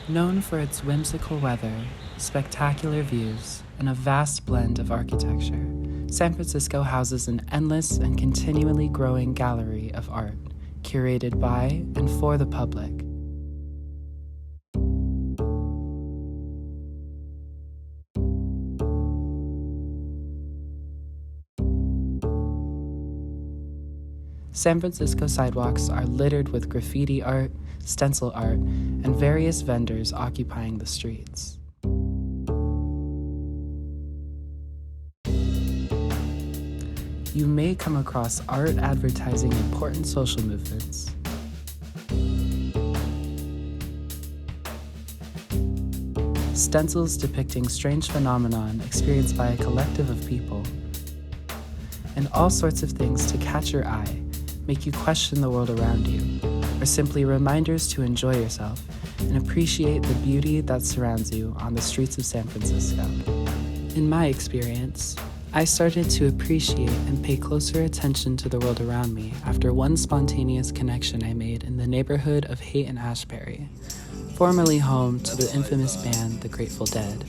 Known for its whimsical weather, spectacular views, and a vast blend of architecture, San Francisco houses an endless and continually growing gallery of art, curated by and for the public. San Francisco sidewalks are littered with graffiti art, stencil art, and various vendors occupying the streets. You may come across art advertising important social movements. Stencils depicting strange phenomenon experienced by a collective of people. And all sorts of things to catch your eye, make you question the world around you, or simply reminders to enjoy yourself and appreciate the beauty that surrounds you on the streets of San Francisco. In my experience, I started to appreciate and pay closer attention to the world around me after one spontaneous connection I made in the neighborhood of Haight-Ashbury, formerly home to the infamous band The Grateful Dead,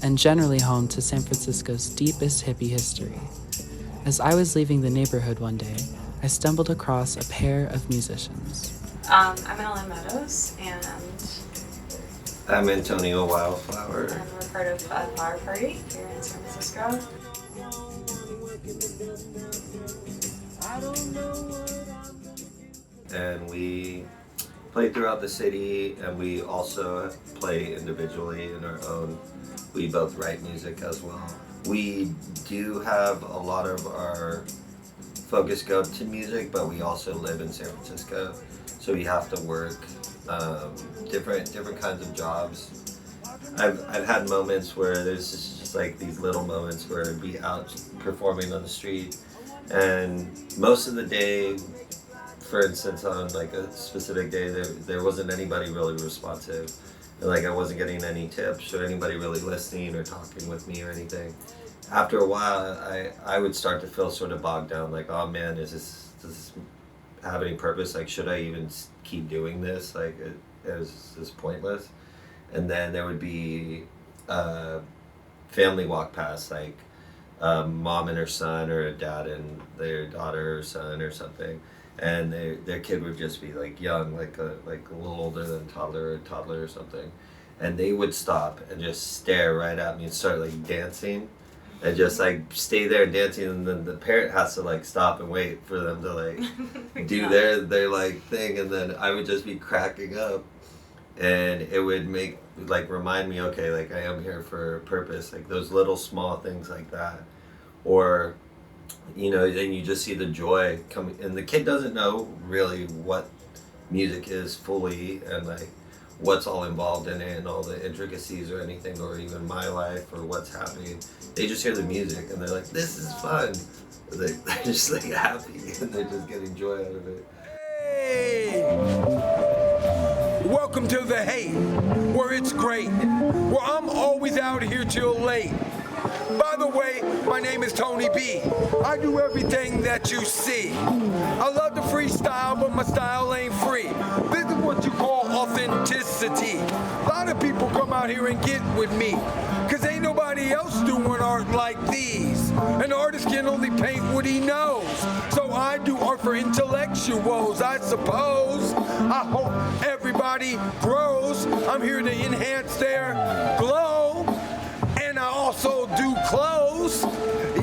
and generally home to San Francisco's deepest hippie history. As I was leaving the neighborhood one day, I stumbled across a pair of musicians. I'm Ellen Meadows, and I'm Antonio Wildflower. And we're part of Flower Party here in San Francisco. And we play throughout the city, and we also play individually in our own. We both write music as well. We do have a lot of our focus go to music, but we also live in San Francisco, so we have to work different kinds of jobs. I've had moments where there's just like these little moments where I'd be out performing on the street, and most of the day, for instance, on like a specific day, there wasn't anybody really responsive, and like I wasn't getting any tips or anybody really listening or talking with me or anything. After a while, I would start to feel sort of bogged down, like, oh man, does this have any purpose? Like, should I even keep doing this? Like, is this pointless? And then there would be a family walk past, like a mom and her son, or a dad and their daughter or son or something, and their kid would just be like young, like a little older than a toddler or something, and they would stop and just stare right at me and start like dancing. And just like stay there dancing, and then the parent has to like stop and wait for them to like do their like thing, and then I would just be cracking up, and it would remind me, okay, like I am here for a purpose, like those little small things like that, or then you just see the joy coming, and the kid doesn't know really what music is fully, and like what's all involved in it and all the intricacies or anything, or even my life or what's happening. They just hear the music and they're like, this is fun. They're just like happy, and they're just getting joy out of it. Hey! Welcome to the Haight, where it's great, where I'm always out here till late. By the way, my name is Tony B. I do everything that you see. I love to freestyle, but my style ain't free. This is what you call authenticity. A lot of people come out here and get with me, cause ain't nobody else doing art like these. An artist can only paint what he knows. So I do art for intellectuals, I suppose. I hope everybody grows. I'm here to enhance their glow. And I also do clothes.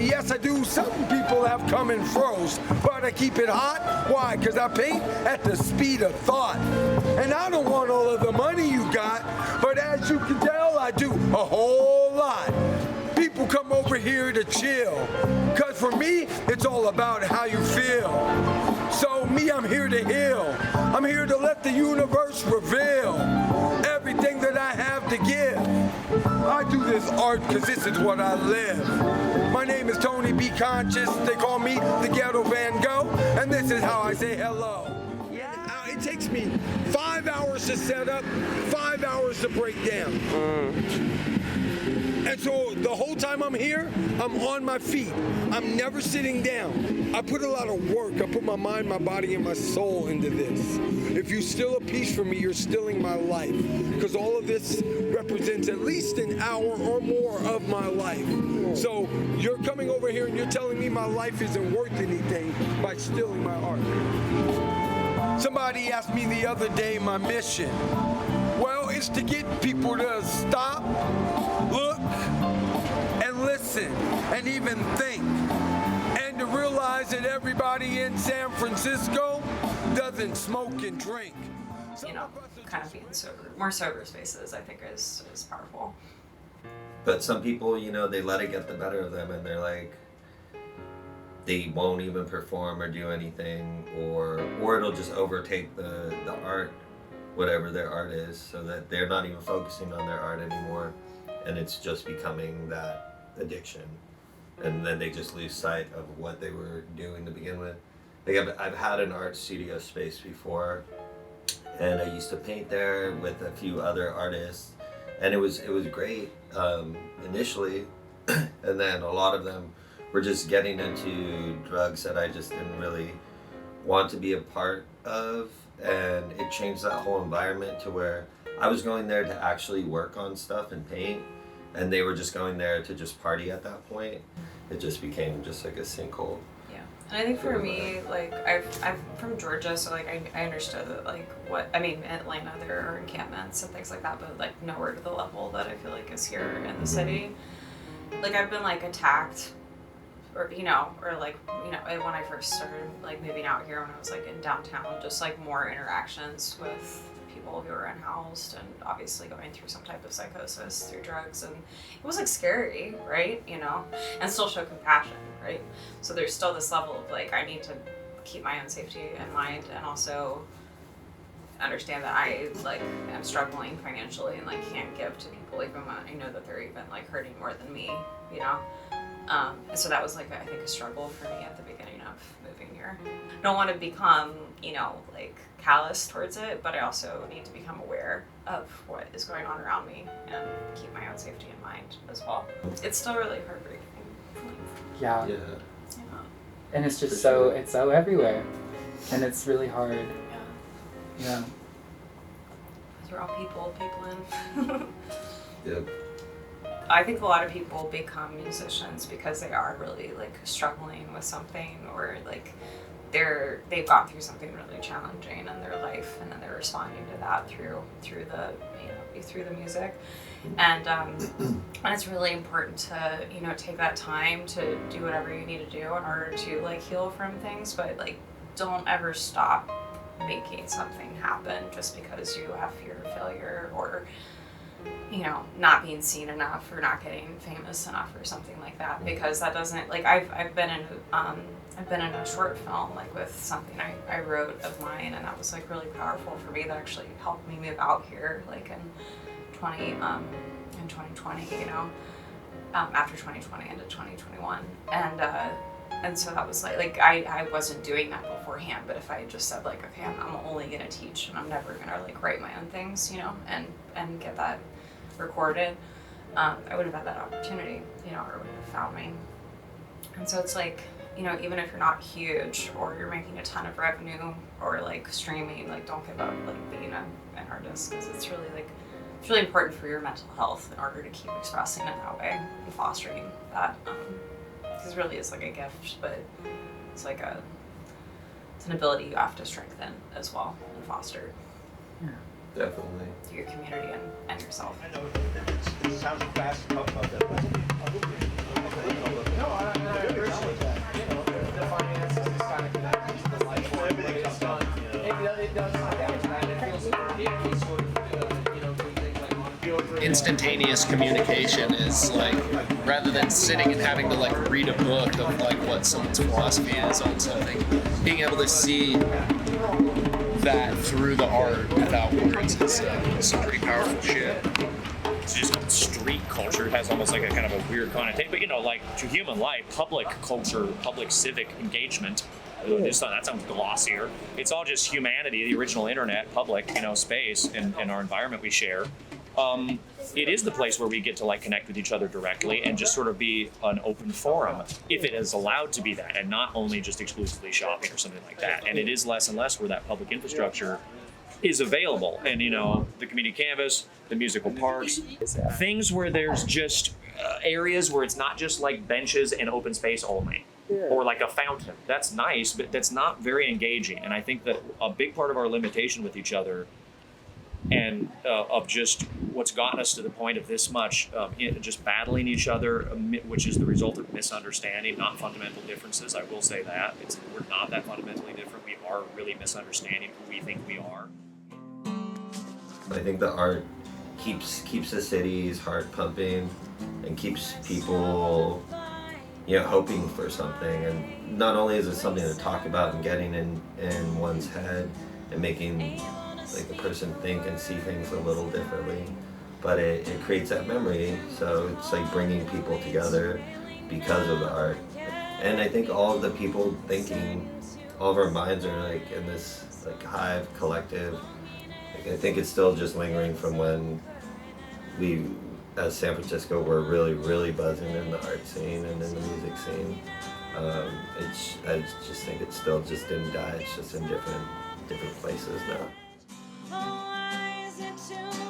Yes, I do. Some people have come and froze, but I keep it hot. Why? Because I paint at the speed of thought. And I don't want all of the money you got, but as you can tell, I do a whole lot. People come over here to chill, because for me, it's all about how you feel. So me, I'm here to heal. I'm here to let the universe reveal everything that I have to give. I do this art because this is what I live. My name is Tony B. Conscious. They call me the Ghetto Van Gogh, and this is how I say hello. It takes me 5 hours to set up, 5 hours to break down. And so the whole time I'm here, I'm on my feet. I'm never sitting down. I put a lot of work. I put my mind, my body, and my soul into this. If you steal a piece from me, you're stealing my life. Because all of this represents at least an hour or more of my life. So you're coming over here and you're telling me my life isn't worth anything by stealing my art. Somebody asked me the other day my mission. Well, it's to get people to stop, look, and listen, and even think. And to realize that everybody in San Francisco doesn't smoke and drink. Kind of being more sober spaces, I think is powerful. But some people, they let it get the better of them, and they're like, they won't even perform or do anything, or it'll just overtake the art, whatever their art is, so that they're not even focusing on their art anymore, and it's just becoming that addiction, and then they just lose sight of what they were doing to begin with. Like I've had an art studio space before, and I used to paint there with a few other artists, and it was great initially, and then a lot of them were just getting into drugs that I just didn't really want to be a part of, and it changed that whole environment to where I was going there to actually work on stuff and paint, and they were just going there to just party at that point. It just became just like a sinkhole. Yeah, and I think for me, like I'm from Georgia, so like I understood that in Atlanta there are encampments and things like that, but like nowhere to the level that I feel like is here in the city. Like I've been like attacked, or when I first started like moving out here when I was like in downtown, just like more interactions with people who were unhoused and obviously going through some type of psychosis through drugs, and it was like scary, right? And still show compassion, right? So there's still this level of like I need to keep my own safety in mind, and also understand that I like am struggling financially and like can't give to people even when I know that they're even like hurting more than me, And so that was like I think a struggle for me at the beginning of moving here. I don't want to become like callous towards it, but I also need to become aware of what is going on around me and keep my own safety in mind as well. It's still really heartbreaking. Yeah. Yeah. And it's just it's so everywhere, and it's really hard. Yeah. We're all people in. Yep. I think a lot of people become musicians because they are really like struggling with something, or like they've gone through something really challenging in their life, and then they're responding to that through the music. And it's really important to take that time to do whatever you need to do in order to like heal from things, but like don't ever stop making something happen just because you have fear of failure, or not being seen enough, or not getting famous enough, or something like that, because that doesn't like I've been in a short film like with something I wrote of mine, and that was like really powerful for me. That actually helped me move out here like in 2020, after 2020 into 2021, and so that was like I wasn't doing that beforehand, but if I had just said like, okay, I'm only gonna teach and I'm never gonna like write my own things, and get that recorded, I would have had that opportunity, or would have found me. And so it's like, even if you're not huge or you're making a ton of revenue or like streaming, like don't give up like being an artist, because it's really important for your mental health in order to keep expressing it that way and fostering that. Because it really is like a gift, but it's like it's an ability you have to strengthen as well and foster. Yeah. Definitely. To your community and yourself. I know it sounds fast to talk about that, but no, I appreciate that. The finances is kind of connected to the life work that it's done. It does damage, man. It feels sort of, doing things like instantaneous communication is like, rather than sitting and having to like read a book of like what someone's philosophy is on something, being able to see that through the art without words is some pretty powerful shit. It's just street culture has almost like a kind of a weird connotation, but like to human life, public culture, public civic engagement, that sounds glossier. It's all just humanity, the original internet, public, space, and our environment we share. it is the place where we get to like connect with each other directly and just sort of be an open forum, if it is allowed to be that, and not only just exclusively shopping or something like that. And it is less and less where that public infrastructure is available. And you know, the community canvas, the musical parks, things where there's just areas where it's not just like benches and open space only. Or like a fountain. That's nice, but that's not very engaging. And I think that a big part of our limitation with each other and of just what's gotten us to the point of this much just battling each other, which is the result of misunderstanding, not fundamental differences. I will say that. We're not that fundamentally different. We are really misunderstanding who we think we are. I think the art keeps the city's heart pumping and keeps people, you know, hoping for something. And not only is it something to talk about and getting in one's head and making like the person think and see things a little differently, but it creates that memory. So it's like bringing people together because of the art. And I think all of the people thinking, all of our minds are like in this like hive collective. Like, I think it's still just lingering from when we, as San Francisco, were really buzzing in the art scene and in the music scene. I just think it still just didn't die. It's just in different places now. Oh, why is it too